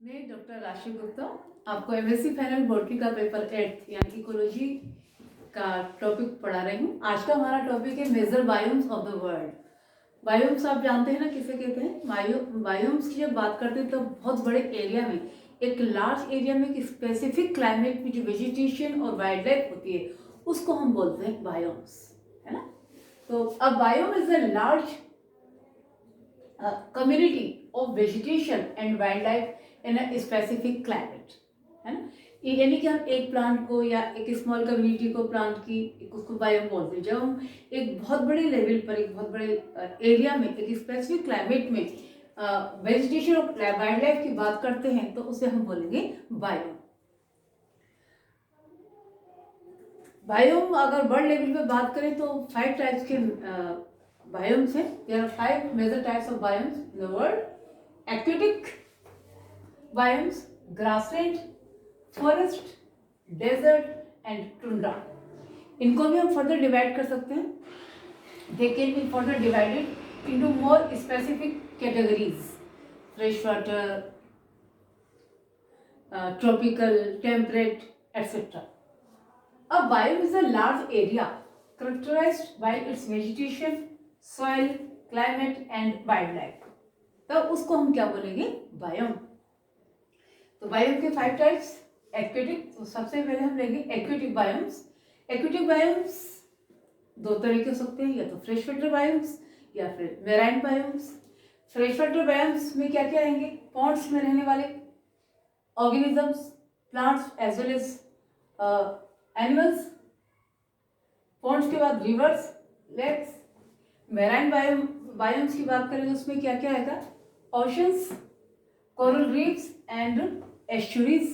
मैं डॉक्टर राशि गुप्ता आपको एमएससी फाइनल बॉटनी का पेपर 8 यानी इकोलॉजी का टॉपिक पढ़ा रही हूँ। आज का हमारा टॉपिक है major biomes of the world. Biomes आप जानते हैं ना किसे कहते हैं। बायोम्स की जब बात करते हैं तो बहुत बड़े एरिया में, एक लार्ज एरिया में एक स्पेसिफिक क्लाइमेट में जो वेजिटेशन और वाइल्ड लाइफ होती है उसको हम बोलते हैं बायोम्स, है ना। तो a biome is a large community of vegetation and wildlife in a specific climate, है ना। ये यानी कि हम एक प्लांट को या एक स्मॉल कम्युनिटी को प्लांट की उसको बायोम बोलते हैं। जब हम एक बहुत बड़े लेवल पर एक बहुत बड़े एरिया में एक स्पेसिफिक क्लाइमेट में वेजिटेशन और वाइल्ड लाइफ की बात करते हैं तो उसे हम बोलेंगे बायोम। बायोम अगर वर्ल्ड लेवल पे बात करें तो 5 टाइप्स के biomes हैं। There are 5 major types of biomes in the world: aquatic biomes, grassland, forest, desert and tundra। इनको भी हम फर्दर डिवाइड कर सकते हैं। They can be further divided into more specific categories: fresh water, tropical, temperate, etc. A biome is a large area characterized by its vegetation, soil, climate and wildlife। तो उसको हम क्या बोलेंगे? बायोम। तो biome के 5 टाइप्स। एक्वेटिक, तो सबसे पहले हम लेंगे एक्वेटिक बायोम्स। एक्वेटिक बायोम्स दो तरह के हो सकते हैं, या तो फ्रेश वाटर बायोम्स या फिर marine biomes. Fresh water biomes में क्या क्या आएंगे? पॉन्ड्स में रहने वाले organisms, plants as well as animals. Ponds के बाद रिवर्स, लेक्स। मेराइन बायोम्स की बात करें तो उसमें क्या क्या आएगा? Oceans, coral reefs and estuaries.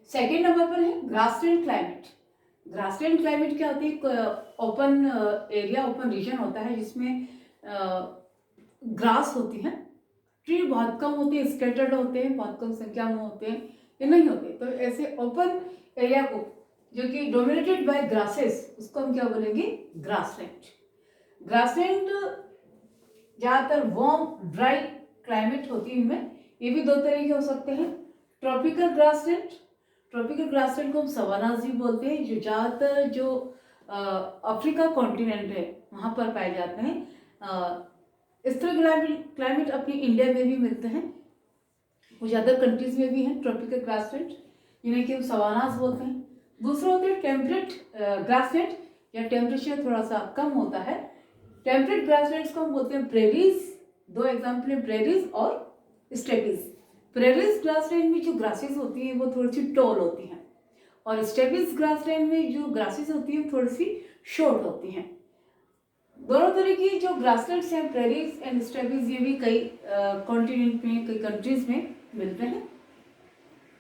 Second number पर है ग्रासलैंड क्लाइमेट। ग्रासलैंड क्लाइमेट क्या होती है? ओपन एरिया, ओपन रीजन होता है जिसमें ग्रास होती है। ट्री बहुत कम होते हैं, स्कैटर्ड होते हैं, बहुत कम संख्या में होते हैं, ये नहीं होते। तो ऐसे ओपन एरिया को जो कि डोमिनेटेड बाय ग्रासेस, उसको हम क्या बोलेंगे? ग्रासलैंड। ग्रासलैंड ज्यादातर वार्म ड्राई क्लाइमेट होती है इनमें। ये भी दो तरह के हो सकते हैं: ट्रॉपिकल ग्रासलैंड। ट्रॉपिकल ग्रासलैंड को हम सवानास भी बोलते हैं, जो ज्यादातर जो अफ्रीका कॉन्टिनेंट है वहां पर पाए जाते हैं। इस तरह क्लाइमेट अपने इंडिया में भी मिलते हैं, कुछ अदर कंट्रीज में भी हैं ट्रॉपिकल ग्रासलैंड, जिन्हें कि हम सवानास बोलते हैं। दूसरा होता है टेम्परेट ग्रासलैंड, या टेम्परेचर थोड़ा सा कम होता है। टेम्परेट ग्रासलैंड्स को हम बोलते हैं प्रेरीज। दो एग्जाम्पल है, प्रेरीज और स्टेपीज। प्रेरीज ग्रासलैंड में जो ग्रासेस होती हैं वो थोड़ी सी टॉल होती हैं, और स्टेपीज ग्रासलैंड में जो ग्रासेस होती हैं थोड़ी सी शॉर्ट होती हैं। दोनों तरह की जो ग्रासलैंड्स हैं, प्रेरीज एंड स्टेपीज, ये भी कई कॉन्टिनेंट में, कई कंट्रीज में मिलते हैं।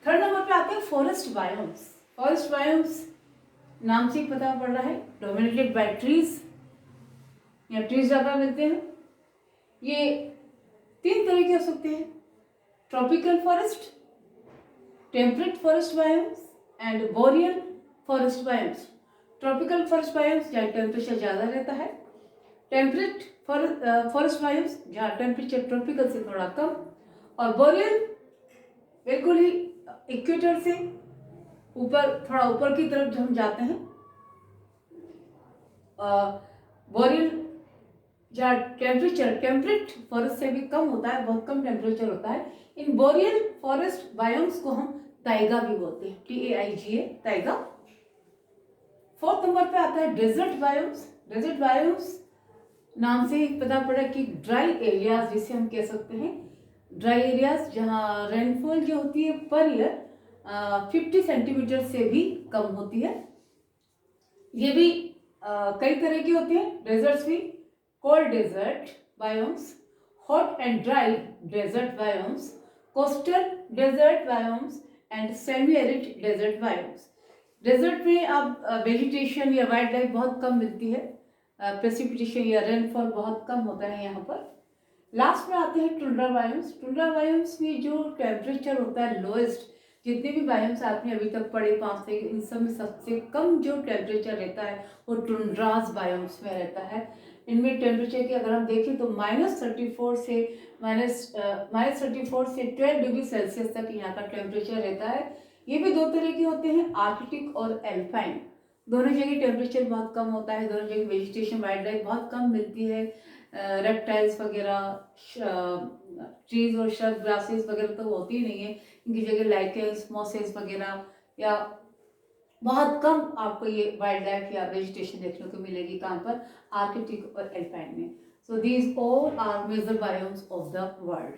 थर्ड नंबर पे आते हैं फॉरेस्ट बायोम्स। फॉरेस्ट बायोम्स नाम से ही पता पड़ रहा है, डोमिनेटेड बाय ट्रीज, या ट्रीज ज्यादा मिलते हैं। ये 3 तरह के हो सकते हैं: tropical forest, temperate forest biomes and boreal forest biomes. Tropical forest biomes जहाँ टेम्परेचर ज्यादा रहता है। टेम्परेट फॉरेस्ट बायोम्स जहाँ टेम्परेचर ट्रॉपिकल से थोड़ा कम। और बोरियल बिल्कुल ही इक्वेटर से ऊपर, थोड़ा ऊपर की तरफ जो हम जाते हैं। बोरियल जहाँ टेम्परेचर टेम्परेट फॉरेस्ट से भी कम होता है, बहुत कम टेम्परेचर होता है। इन बोरियल फॉरेस्ट बायोम्स को हम ताइगा भी बोलते हैं, TAIGA, ताइगा। फोर्थ नंबर पे आता है डेजर्ट बायोम्स। डेजर्ट बायोम्स नाम से ही पता पड़ा कि ड्राई एरियाज, जिसे हम कह सकते हैं ड्राई एरियाज, जहाँ रेनफॉल जो होती है पर ईयर 50 सेंटीमीटर से भी कम होती है। ये भी कई तरह की होती हैं डेजर्ट्स भी: cold desert biomes, hot and dry desert biomes, coastal desert biomes and semi arid desert biomes. Desert में अब वेजिटेशन या वाइल्ड लाइफ बहुत कम मिलती है, प्रेसिपिटेशन या रेनफॉल बहुत कम होता है यहाँ पर। लास्ट में आते हैं टुंड्रा बायोम्स। टुंड्रा बायोम्स में जो टेम्परेचर होता है लोएस्ट, जितने भी बायोम्स आपने अभी तक पढ़े 5 से, इन सब में सबसे कम जो टेम्परेचर रहता है वो टुंड्रास बायोम्स में रहता है। इनमें टेम्परेचर की अगर हम देखें तो -34 से -34 से 12 डिग्री सेल्सियस तक यहाँ का टेम्परेचर रहता है। ये भी दो तरह के होते हैं, आर्कटिक और एल्पाइन। दोनों जगह टेम्परेचर बहुत कम होता है, दोनों जगह वेजिटेशन वाइल्ड लाइफ बहुत कम मिलती है। रेप्टाइल्स वगैरह, ट्रीज और श्रब ग्रासेस वगैरह तो होती ही नहीं है। इनकी जगह लाइकेंस, मॉसेस वगैरह या बहुत कम आपको ये वाइल्ड लाइफ या वेजिटेशन देखने को मिलेगी। कहाँ पर? आर्कटिक और एल्पाइन में। So these all are major biomes of the world.